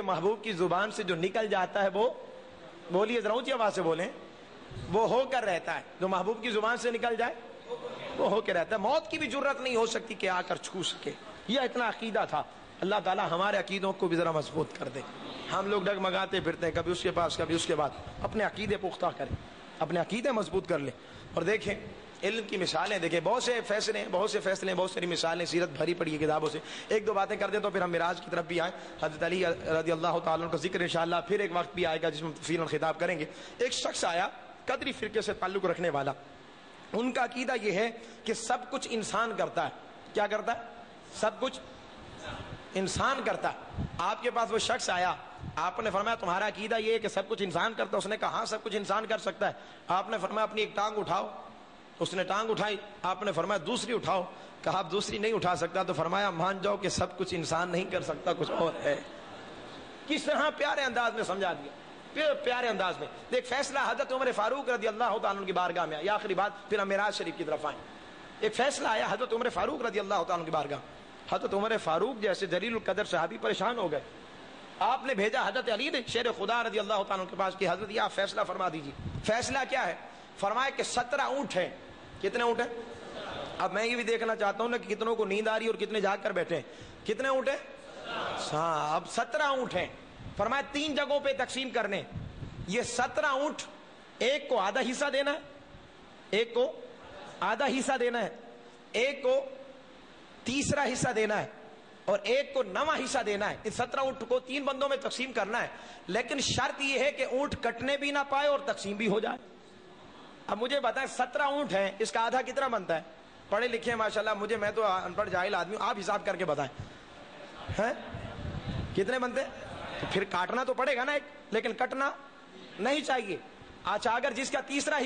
کے محبوب کی زبان سے جو نکل جاتا ہے وہ، بولیے ذرا اونچی آواز سے بولیں، وہ ہو کر رہتا ہے. جو محبوب کی زبان سے نکل جائے وہ ہو کے رہتا ہے. موت کی بھی جرت نہیں ہو سکتی کہ آ کر چھو سکے. یہ اتنا عقیدہ تھا. اللہ تعالی ہمارے عقیدوں کو بھی ذرا مضبوط کر دے. ہم لوگ ڈگمگاتے پھرتے ہیں، کبھی اس کے پاس کبھی اس کے بعد. اپنے عقیدے پختہ کریں، اپنے عقیدے مضبوط کر لیں. اور دیکھیں علم کی مثالیں، دیکھیں بہت سے فیصلے، بہت ساری مثالیں، سیرت بھری پڑی ہے کتابوں سے. ایک دو باتیں کر دیں تو پھر ہم معراج کی طرف بھی آئیں. حضرت علی رضی اللہ تعالیٰ عنہ کا ذکر انشاءاللہ پھر ایک وقت بھی آئے گا جس میں تفصیلاً خطاب کریں گے. ایک شخص آیا قدری فرقے سے تعلق رکھنے والا. ان کا عقیدہ یہ ہے کہ سب کچھ انسان کرتا ہے. کیا کرتا ہے؟ سب کچھ انسان کرتا ہے. آپ کے پاس وہ شخص آیا، آپ نے فرمایا تمہارا عقیدہ یہ ہے کہ سب کچھ انسان کرتا ہے؟ اس نے کہا ہاں سب کچھ انسان کر سکتا ہے. آپ نے فرمایا اپنی ایک ٹانگ اٹھاؤ. اس نے ٹانگ اٹھائی. آپ نے فرمایا دوسری اٹھاؤ. کہا آپ دوسری نہیں اٹھا سکتا. تو فرمایا مان جاؤ کہ سب کچھ انسان نہیں کر سکتا، کچھ اور ہے. کس طرح پیارے انداز میں سمجھا دیا، پیارے انداز میں. ایک فیصلہ حضرت عمر فاروق رضی اللہ تعالیٰ عنہ کی بارگاہ میں آیا. آخری بات پھر ہم معراج شریف کی طرف آئیں. ایک فیصلہ آیا حضرت عمر فاروق رضی اللہ تعالیٰ عنہ کی بارگاہ. حضرت عمر فاروق جیسے جلیل القدر صحابی پریشان ہو گئے. آپ نے بھیجا حضرت علی نے شیر خدا رضی اللہ تعالیٰ عنہ کے پاس کہ حضرت یہ آپ فیصلہ فرما دیجیے. فیصلہ کیا ہے؟ فرمایا کہ 17 اونٹ ہیں. کتنے اونٹ ہیں؟ اب میں یہ بھی دیکھنا چاہتا ہوں نا کہ کتنوں کو نیند آ رہی اور کتنے جاگ کر بیٹھے ہیں. کتنے اونٹ ہیں؟ ہاں اب 17 اونٹ ہیں. فرمایا 3 جگہوں پہ تقسیم کرنے. یہ 17 اونٹ ایک کو آدھا حصہ دینا ہے، ایک کو آدھا حصہ دینا ہے، ایک کو تیسرا حصہ دینا ہے، اور ایک کو 9واں حصہ دینا ہے. ان 17 اونٹ کو 3 بندوں میں تقسیم کرنا ہے. لیکن شرط یہ ہے کہ اونٹ کٹنے بھی نہ پائے اور تقسیم بھی ہو جائے. اب مجھے بتائیں 17 اونٹ ہیں، اس کا آدھا کتنا بنتا ہے؟ پڑھے لکھے ماشاءاللہ، میں تو ان پڑھ جاہل آدمی ہوں، آپ حساب کر کے بتائیں ہیں کتنے بنتے؟ تو پھر کاٹنا تو پڑے گا نا ایک، لیکن کٹنا نہیں چاہیے. اچھا اگر جس کا تیسرا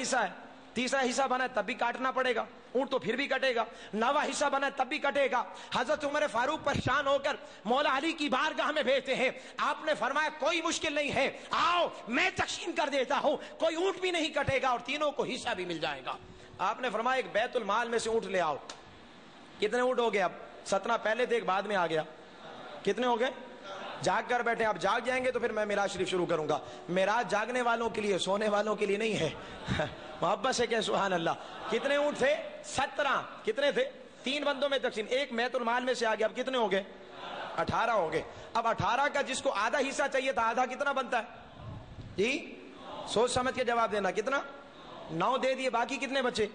حصہ بنا ہے تب بھی کاٹنا پڑے گا، اونٹ تو پھر بھی کٹے گا. 9واں حصہ بنا ہے تب بھی کٹے گا. حضرت عمر فاروق پریشان ہو کر مولا علی کی بارگاہ میں بھیجتے ہیں. آپ نے فرمایا کوئی مشکل نہیں ہے، آؤ میں تقسیم کر دیتا ہوں، کوئی اونٹ بھی نہیں کٹے گا اور تینوں کو حصہ بھی مل جائے گا. آپ نے فرمایا ایک بیت المال میں سے اونٹ لے آؤ. کتنے اونٹ ہو گئے؟ اب 17 پہلے تھے، ایک بعد میں آ گیا. کتنے ہو گئے؟ جاگ کر بیٹھے. آپ جاگ جائیں گے تو پھر میں معراج شریف شروع کروں گا. معراج جاگنے والوں کے لیے، سونے والوں کے لیے نہیں ہے. محبت سے کہ سبحان اللہ. کتنے اونٹ تھے؟ 17. کتنے تھے؟ 3 بندوں میں تقسیم. ایک بیت المال میں سے آ گیا. اب کتنے ہو گئے؟ 18 ہو گئے. اب 18 کا جس کو آدھا حصہ چاہیے تھا، آدھا کتنا بنتا ہے جی؟ سوچ سمجھ کے جواب دینا. کتنا؟ 9 دے دیے. باقی کتنے بچے؟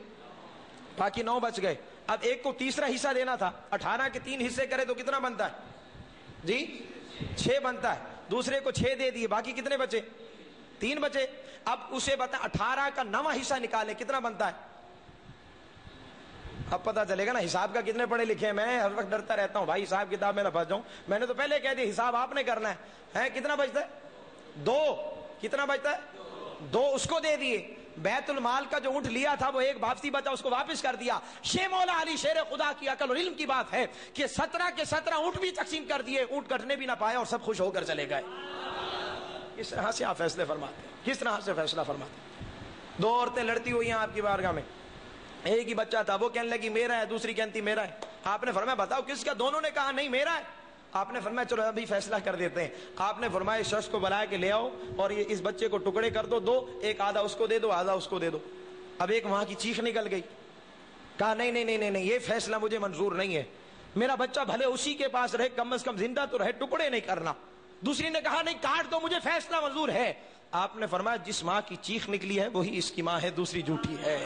باقی 9 بچ گئے. اب ایک کو تیسرا حصہ دینا تھا. 18 کے 3 حصے کرے تو کتنا بنتا ہے جی؟ 6 بنتا ہے. دوسرے کو 6 دے دیے. باقی کتنے بچے؟ 3 بچے. اب اسے بتا 18 کا 9واں حصہ نکالے کتنا بنتا ہے. اب پتا چلے گا نا حساب کا. کتنے پڑھے لکھے ہیں؟ میں ہر وقت ڈرتا رہتا ہوں بھائی حساب کتاب میں نہ پھنس جاؤں. میں نے تو پہلے کہہ دیا حساب آپ نے کرنا ہے. کتنا بچتا ہے؟ 2. کتنا بچتا ہے؟ 2 اس کو دے دیے. بیت المال کا جو اونٹ لیا تھا وہ ایک واپسی بچا، اس کو واپس کر دیا. شیخ مولا علی شیر خدا کی عقل اور علم کی بات ہے کہ 17 کے 17 اونٹ بھی تقسیم کر دیے، اونٹ کٹنے بھی نہ پائے اور سب خوش ہو کر چلے گئے. کس طرح سے آپ فیصلے فرماتے ہیں؟ کس طرح سے فیصلہ فرماتے ہیں؟ 2 عورتیں لڑتی ہوئی ہیں آپ کی بارگاہ میں. ایک ہی بچہ تھا، وہ کہنے لگی میرا ہے، دوسری کہتی میرا ہے. آپ نے فرمایا بتاؤ کس کا؟ دونوں نے کہا نہیں میرا ہے. آپ نے فرمایا چلو ابھی فیصلہ کر دیتے ہیں. آپ نے فرمایا شخص کو بلا کے لے آؤ اور یہ اس بچے کو ٹکڑے کر دو. ایک آدھا اس کو دے دو، آدھا اس کو دے دو. اب ایک وہاں کی چیخ نکل گئی. کہا نہیں نہیں نہیں نہیں، یہ فیصلہ مجھے منظور نہیں ہے. میرا بچہ بھلے اسی کے پاس رہے، کم از کم زندہ تو رہے، ٹکڑے نہیں کرنا. دوسری نے کہا نہیں کاٹ دو، مجھے فیصلہ منظور ہے. آپ نے فرمایا جس ماں کی چیخ نکلی ہے وہی اس کی ماں ہے، دوسری جھوٹی ہے.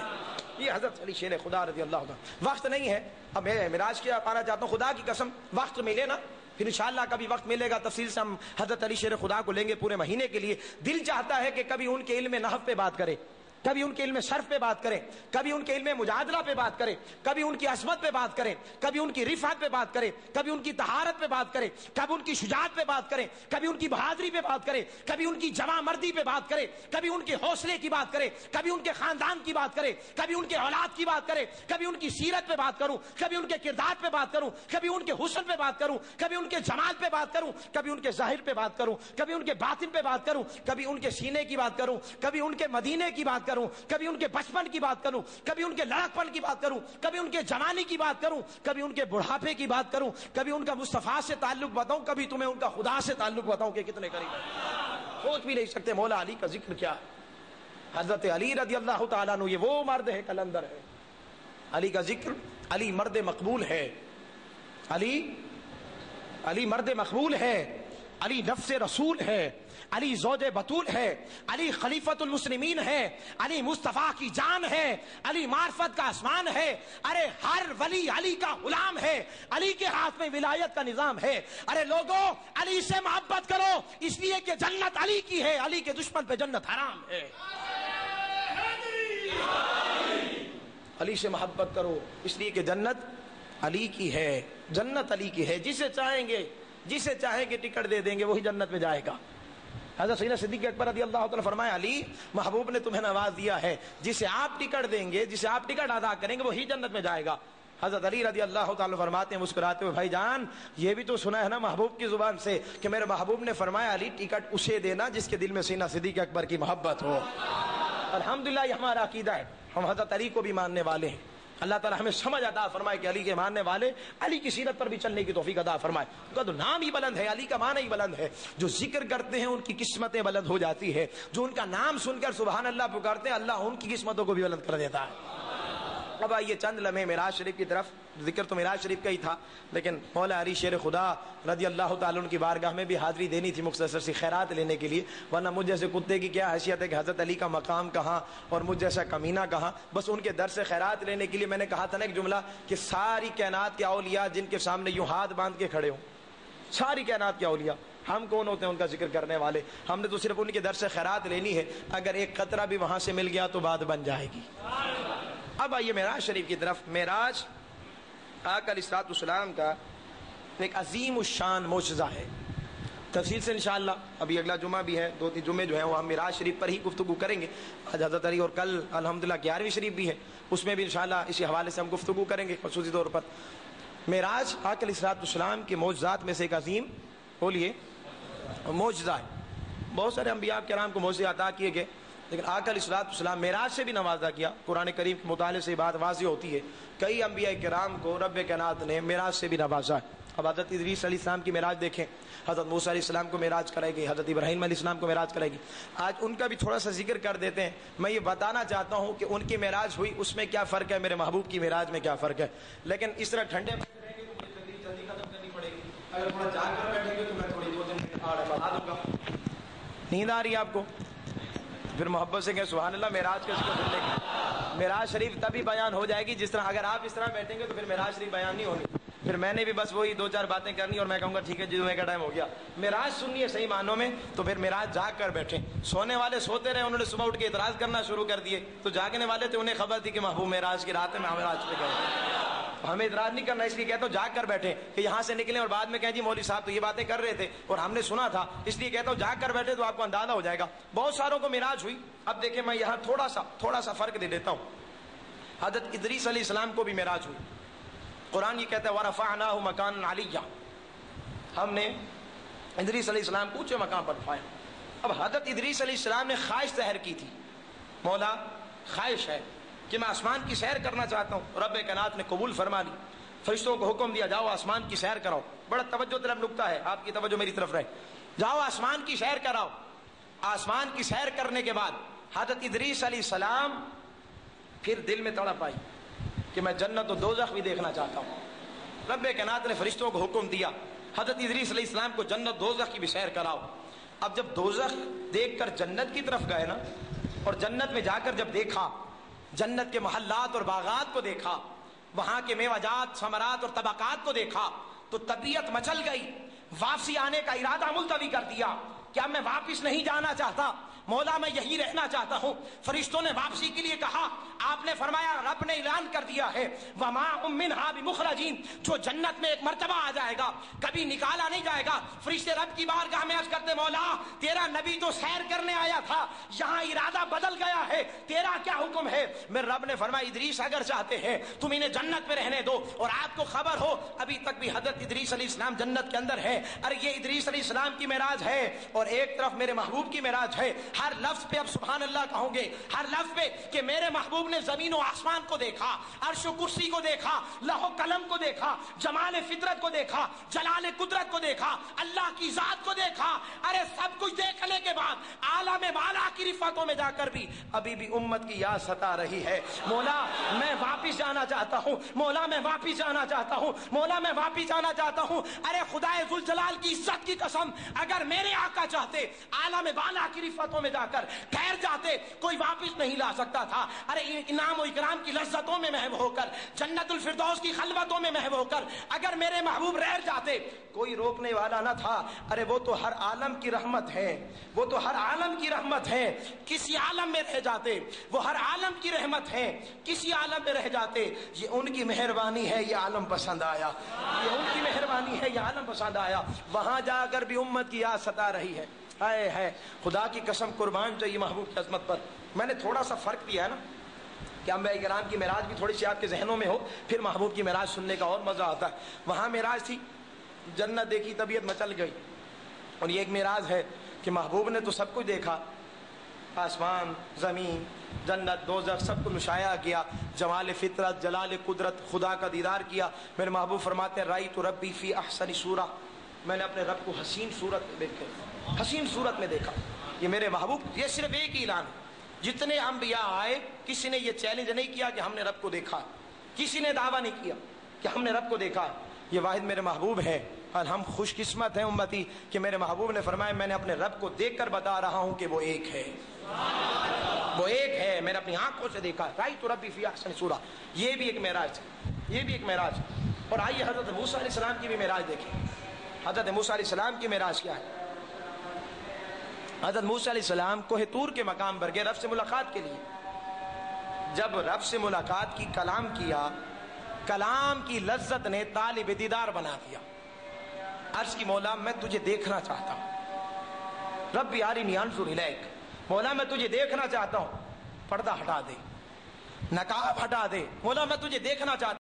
یہ حضرت علی شیر خدا رضی اللہ عنہ. وقت نہیں ہے اب میں معراج کیا پانا چاہتا ہوں. خدا کی قسم وقت ملے نا پھر انشاءاللہ کبھی وقت ملے گا تفصیل سے ہم حضرت علی شیر خدا کو لیں گے پورے مہینے کے لیے. دل چاہتا ہے کہ کبھی ان کے علم نحو پہ بات کرے، کبھی ان کے علم صرف پہ بات کریں، کبھی ان کے علم مجادلہ پہ بات کریں، کبھی ان کی عصمت پہ بات کریں، کبھی ان کی رفعت پہ بات کریں، کبھی ان کی طہارت پہ بات کریں، کبھی ان کی شجاعت پہ بات کریں، کبھی ان کی بہادری پہ بات کریں، کبھی ان کی جواں مردی پہ بات کریں، کبھی ان کے حوصلے کی بات کریں، کبھی ان کے خاندان کی بات کریں، کبھی ان کے اولاد کی بات کریں، کبھی ان کی سیرت پہ بات کروں، کبھی ان کے کردار پہ بات کروں، کبھی ان کے حسن پہ بات کروں، کبھی ان کے جمال پہ بات کروں، کبھی ان کے ظاہر پہ بات کروں، کبھی ان کے باطن پہ بات کروں، کبھی ان کے سینے کی بات کروں، کبھی ان کے مدینے کی بات کروں. کروں, کبھی ان کے بچپن کی بات کروں, کبھی ان کے لڑکپن کی بات کروں, کبھی ان کے جوانی کی بات کروں, کبھی ان کے بڑھاپے کی بات کروں, کبھی ان کا مصطفیٰ سے تعلق بتاؤں, کبھی تمہیں ان کا خدا سے تعلق بتاؤں کہ کتنے قریب ہے. سوچ بھی نہیں سکتے مولا علی کا ذکر کیا ہے. حضرت علی رضی اللہ تعالیٰ عنہ یہ وہ مرد ہے کلندر ہے. علی کا ذکر, علی مرد مقبول ہے, علی مرد مقبول ہے, علی نفس رسول ہے, علی زوج بطول ہے, علی خلیفۃ المسلمین ہے, علی مصطفیٰ کی جان ہے, علی معرفت کا آسمان ہے. ارے ہر ولی علی کا غلام ہے, علی کے ہاتھ میں ولایت کا نظام ہے. ارے لوگوں علی سے محبت کرو اس لیے کہ جنت علی کی ہے, علی کے دشمن پہ جنت حرام ہے. علی سے محبت کرو اس لیے کہ جنت علی کی ہے, جنت علی کی ہے. جسے چاہیں گے ٹکٹ دے دیں گے وہی جنت میں جائے گا. حضرت سیدنا صدیق اکبر رضی اللہ تعالیٰ فرمایا علی محبوب نے تمہیں نواز دیا ہے, جسے آپ ٹکٹ دیں گے, جسے آپ ٹکٹ ادا کریں گے وہی جنت میں جائے گا. حضرت علی رضی اللہ تعالیٰ فرماتے ہیں مسکراتے ہوئے, بھائی جان یہ بھی تو سنا ہے نا محبوب کی زبان سے کہ میرے محبوب نے فرمایا علی ٹکٹ اسے دینا جس کے دل میں سیدنا صدیق اکبر کی محبت ہو. الحمدللہ یہ ہمارا عقیدہ ہے, ہم حضرت علی کو بھی ماننے والے ہیں. اللہ تعالیٰ ہمیں سمجھ عطا فرمائے کہ علی کے ماننے والے علی کی سیرت پر بھی چلنے کی توفیق عطا فرمائے. ان کا تو نام ہی بلند ہے, علی کا معنی ہی بلند ہے. جو ذکر کرتے ہیں ان کی قسمتیں بلند ہو جاتی ہے, جو ان کا نام سن کر سبحان اللہ پکارتے ہیں اللہ ان کی قسمتوں کو بھی بلند کر دیتا ہے. اب آئیے چند لمحے معراج شریف کی طرف. ذکر تو معراج شریف کا ہی تھا لیکن مولا علی شیر خدا رضی اللہ تعالیٰ عنہ کی بارگاہ میں بھی حاضری دینی تھی مختصر سی خیرات لینے کے لیے, ورنہ مجھ جیسے کتے کی کیا حیثیت ہے کہ حضرت علی کا مقام کہاں اور مجھ جیسا کمینہ کہاں. بس ان کے در سے خیرات لینے کے لیے میں نے کہا تھا نا ایک جملہ کہ ساری کائنات کے اولیاء جن کے سامنے یوں ہاتھ باندھ کے کھڑے ہوں, ساری کائنات کے اولیاء, ہم کون ہوتے ہیں ان کا ذکر کرنے والے؟ ہم نے تو صرف ان کے در سے خیرات لینی ہے, اگر ایک قطرہ بھی وہاں سے مل گیا تو بات بن جائے گی. اب آئیے معراج شریف کی طرف. معراج آقا علیہ الصلوۃ والسلام کا ایک عظیم الشان معجزہ ہے. تفصیل سے انشاءاللہ ابھی اگلا جمعہ بھی ہے, 2-3 جمعے جو ہیں وہ ہم معراج شریف پر ہی گفتگو کریں گے. آج حضرت علی اور کل الحمدللہ 11ویں شریف بھی ہے, اس میں بھی انشاءاللہ اسی حوالے سے ہم گفتگو کریں گے خصوصی طور پر. معراج آقا علیہ الصلوۃ والسلام کے معجزات میں سے ایک عظیم بولیے معجزہ ہے. بہت سارے انبیاء کرام کو معجزے عطا کیے گئے لیکن آقا علیہ الصلوۃ والسلام معراج سے بھی نوازا کیا. قرآن کریم کے مطالعے سے بات واضح ہوتی ہے, کئی انبیاء کرام کو رب کائنات نے معراج سے بھی نوازا. اب حضرت ادریس علیہ السلام کی معراج دیکھیں, حضرت موسیٰ علیہ السلام کو معراج کرائی گئی, حضرت ابراہیم علیہ السلام کو معراج کرائی گئی. آج ان کا بھی تھوڑا سا ذکر کر دیتے ہیں. میں یہ بتانا چاہتا ہوں کہ ان کی معراج ہوئی اس میں کیا فرق ہے, میرے محبوب کی معراج میں کیا فرق ہے. لیکن اس طرح ٹھنڈے جلدی ختم کرنی پڑے گی. اگر تھوڑا جا کر بیٹھیں گے تو میں تھوڑی 2 دن بتا دوں گا. نیند آ رہی ہے آپ کو؟ پھر محبت سے کہ سبحان اللہ معراج کا ذکر سننے کی. معراج شریف تبھی بیان ہو جائے گی جس طرح, اگر آپ اس طرح بیٹھیں گے تو پھر معراج شریف بیان نہیں ہونی. پھر میں نے بھی بس وہی 2-4 باتیں کرنی اور میں کہوں گا ٹھیک ہے جمعے کا ٹائم ہو گیا. معراج سننی ہے صحیح معنوں میں تو پھر معراج جاگ کر بیٹھیں. سونے والے سوتے رہے, انہوں نے صبح اٹھ کے اعتراض کرنا شروع کر دیے. تو جاگنے والے تھے, انہیں خبر تھی کہ محبوب معراج کی رات میں معراج پہ گئے. ہمیں اعتراض نہیں کرنا, اس لیے کہتا ہوں جاگ کر بیٹھے کہ یہاں سے نکلیں اور بعد میں کہیں جی مولوی صاحب تو یہ باتیں کر رہے تھے اور ہم نے سنا تھا, اس لیے کہتا ہوں جاگ کر بیٹھے تو آپ کو اندازہ ہو جائے گا. بہت ساروں کو معراج ہوئی. اب دیکھیں میں یہاں تھوڑا سا فرق دے دیتا ہوں. حضرت ادریس علیہ السلام کو بھی معراج ہوئی. قرآن یہ کہتا ہے وَرَفَعْنَاهُ مَكَانًا عَلِيًّا, ہم نے ادریس علیہ السلام کو اونچے مقام پر اٹھایا. اب حضرت ادریس علیہ السلام نے خواہش ظاہر کی تھی, مولا خواہش ہے کہ میں آسمان کی سیر کرنا چاہتا ہوں. رب کائنات نے قبول فرما لی. فرشتوں کو حکم دیا جاؤ آسمان کی سیر کراؤ. بڑا توجہ طلب نکتہ ہے, آپ کی توجہ میری طرف رہے. جاؤ آسمان کی سیر کراؤ. آسمان کی سیر کرنے کے بعد حضرت ادریس علیہ السلام پھر دل میں تڑپ آئی کہ میں جنت و دوزخ بھی دیکھنا چاہتا ہوں. رب کائنات نے فرشتوں کو حکم دیا حضرت ادریس علیہ السلام کو جنت دوزخ کی بھی سیر کراؤ. اب جب دوزخ دیکھ کر جنت کی طرف گئے نا, اور جنت میں جا کر جب دیکھا, جنت کے محلات اور باغات کو دیکھا, وہاں کے میوہ جات ثمرات اور طبقات کو دیکھا تو طبیعت مچل گئی. واپسی آنے کا ارادہ ملتوی کر دیا کہ اب میں واپس نہیں جانا چاہتا, مولا میں یہی رہنا چاہتا ہوں. فرشتوں نے واپسی کے لیے کہا, آپ نے فرمایا رب نے اعلان کر دیا ہے وَمَا هُم مِّنْهَا بِمُخْرَجِينَ, جو جنت میں ایک مرتبہ آ جائے گا کبھی نکالا نہیں جائے گا. فرشتے رب کی بارگاہ میں عرض کرتے مولا تیرا نبی تو سیر کرنے آیا تھا, یہاں ارادہ بدل گیا ہے, تیرا کیا حکم ہے؟ میرے رب نے فرمایا ادریس اگر چاہتے ہیں تم انہیں جنت میں رہنے دو, اور آپ کو خبر ہو ابھی تک بھی حضرت ادریس علیہ السلام جنت کے اندر ہے. ارے یہ ادریس علیہ السلام کی معراج ہے اور ایک طرف میرے محبوب کی معراج ہے. ہر لفظ پہ اب سبحان اللہ کہوں گے، ہر لفظ پہ کہ میرے محبوب نے زمین و آسمان کو دیکھا، عرش و کرسی کو دیکھا، لوح و قلم کو دیکھا، جمال فطرت کو دیکھا، جلال قدرت کو دیکھا، اللہ کی ذات کو دیکھا۔ ارے سب کچھ دیکھنے کے بعد عالم بالا کی رفعتوں میں جا کر بھی ابھی بھی امت کی یاد ستا رہی ہے، مولا میں واپس جانا چاہتا ہوں، مولا میں واپس جانا چاہتا ہوں، مولا میں واپس جانا چاہتا ہوں۔ ارے خدائے ذوالجلال کی عزت کی قسم، اگر میرے آقا چاہتے عالم بالا کی رفعتوں میں جا کر ٹھہر جاتے، کوئی واپس نہیں لا سکتا تھا۔ ارے انعام و اکرام کی لذتوں میں محو ہو کر، جنت الفردوس کی خلوتوں میں محو ہو کر اگر میرے محبوب رہ جاتے، کوئی روکنے والا نہ تھا۔ ارے وہ تو ہر عالم کی رحمت ہے، وہ تو ہر عالم کی رحمت ہے، کسی عالم میں رہ جاتے، وہ ہر عالم کی رحمت ہے، کسی عالم میں رہ جاتے، یہ ان کی مہربانی ہے، یہ عالم پسند آیا، یہ ان کی مہربانی ہے، یہ عالم پسند آیا۔ وہاں جا کر بھی امت کی یاد ستا رہی ہے۔ آئے ہے خدا کی قسم، قربان چاہیے محبوب کی عظمت پر۔ میں نے تھوڑا سا فرق دیا ہے نا کہ انبیاء کرام کی معراج بھی تھوڑی سی آپ کے ذہنوں میں ہو، پھر محبوب کی معراج سننے کا اور مزہ آتا ہے۔ وہاں معراج تھی، جنت دیکھی، طبیعت مچل گئی، اور یہ ایک معراج ہے کہ محبوب نے تو سب کچھ دیکھا، آسمان، زمین، جنت، دوزخ، سب کو مشاہدہ کیا، جمال فطرت، جلال قدرت، خدا کا دیدار کیا۔ میرے محبوب فرماتے ہیں رأیت ربی فی احسن صورہ، میں نے اپنے رب کو حسین صورت میں دیکھا، حسین صورت میں دیکھا۔ یہ میرے محبوب، یہ صرف ایک اعلان ہے۔ جتنے انبیاء آئے کسی نے یہ چیلنج نہیں کیا کہ ہم نے رب کو دیکھا، کسی نے دعویٰ نہیں کیا کہ ہم نے رب کو دیکھا، یہ واحد میرے محبوب ہے۔ اور ہم خوش قسمت ہیں امتی کہ میرے محبوب نے فرمایا میں نے اپنے رب کو دیکھ کر بتا رہا ہوں کہ وہ ایک ہے، وہ ایک ہے، میں نے اپنی آنکھوں سے دیکھا۔ رأیت ربی فی احسن صورہ، یہ بھی ایک معراج ہے، یہ بھی ایک معراج۔ اور آئیے حضرت موسیٰ علیہ السلام کی بھی معراج دیکھیں۔ حضرت موسیٰ علیہ السلام کی معراج کیا ہے؟ حضرت موسیٰ علیہ السلام کوہ طور کے مقام پر گئے رب سے ملاقات کے لیے۔ جب رب سے ملاقات کی، کلام کیا، کلام کی لذت نے طالب دیدار بنا دیا۔ عرض کی مولا میں تجھے دیکھنا چاہتا ہوں، رب ارنی انظر الیک، مولا میں تجھے دیکھنا چاہتا ہوں۔ پردہ ہٹا دے، نقاب ہٹا دے، مولا میں تجھے دیکھنا چاہتا ہوں۔